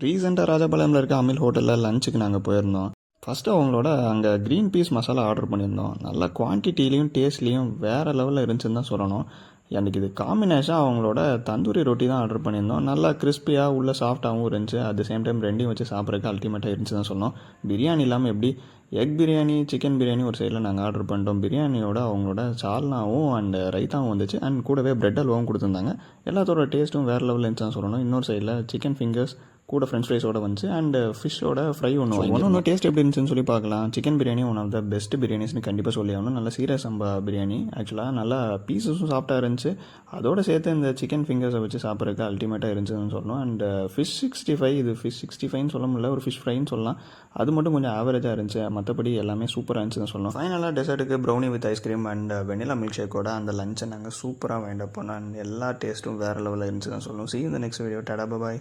ரீசெண்டாக ராஜபாளையமில் இருக்க அமில் ஹோட்டலில் லஞ்சுக்கு நாங்கள் போயிருந்தோம். ஃபஸ்ட்டு அவங்களோட அங்கே க்ரீன் பீஸ் மசாலா ஆர்டர் பண்ணியிருந்தோம். நல்லா குவான்டிட்டிலையும் டேஸ்ட்லேயும் வேறு லெவலில் இருந்துச்சுன்னு தான் சொல்லணும். எனக்கு இது காம்பினேஷன் அவங்களோட தந்தூரி ரொட்டி தான் ஆர்டர் பண்ணியிருந்தோம். நல்லா கிறிஸ்பியாக உள்ள சாஃப்டாகவும் இருந்துச்சு. அட் த சேம் டைம் ரெண்டையும் வச்சு சாப்பிட்றதுக்கு அல்டிமேட்டாக இருந்துச்சு தான் சொல்லணும். பிரியாணி இல்லாமல் எப்படி எக் பிரியாணி, சிக்கன் பிரியாணி ஒரு சைடில் நாங்கள் ஆர்டர் பண்ணிட்டோம். பிரியாணியோட அவங்களோட சால்னாவும் அண்ட் ரைத்தாவும் வந்துச்சு. அண்ட் கூடவே பிரெட் அல்வாவும் கொடுத்துருந்தாங்க. எல்லாத்தோட டேஸ்ட்டும் வேறு லெவலில் இருந்துச்சு தான் சொல்லணும். இன்னொரு சைடில் சிக்கன் ஃபிங்கர்ஸ் கூட ஃப்ரெஞ்ச் ஃப்ரைஸோட வந்துச்சு. அண்ட் ஃபிஷ்ஷோட ஃப்ரை ஒன்று டேஸ்ட் எப்படி இருந்துச்சுன்னு சொல்லி பார்க்கலாம். Chicken biryani one of the best பிரியாணிஸ்னு கண்டிப்பாக சொல்லி ஆகணும். நல்ல சீரக சம்பா பிரியாணி. ஆக்சுவலாக நல்லா பீசஸும் சாஃப்டாக இருந்துச்சு. அதோடு சேர்த்து இந்த சிக்கன் ஃபிங்கர்ஸை வச்சு சாப்பிட்றதுக்கு அல்டிமேட்டாக இருந்துச்சுன்னு சொல்லணும். அண்ட் ஃபிஷ் 65, இது ஃபிஷ் 65ன்னு சொல்ல முடியல, ஒரு ஃபிஷ் ஃப்ரைன்னு சொல்லலாம். அது மட்டும் கொஞ்சம் ஆவரேஜாக இருந்துச்சு. மற்றபடி எல்லாமே சூப்பராக இருந்துச்சுன்னு சொல்லணும். ஃபைனலாக டெசர்ட்டுக்கு brownie with ice cream and vanilla milk ஷேக்கோட அந்த லஞ்சை நாங்கள் சூப்பராக வைண்ட் அப் பண்ணோம். அண்ட் எல்லா டேஸ்ட்டும் வேறு லெவலில் இருந்துச்சு தான் சொல்லணும். See you in the next video. Tata, bye.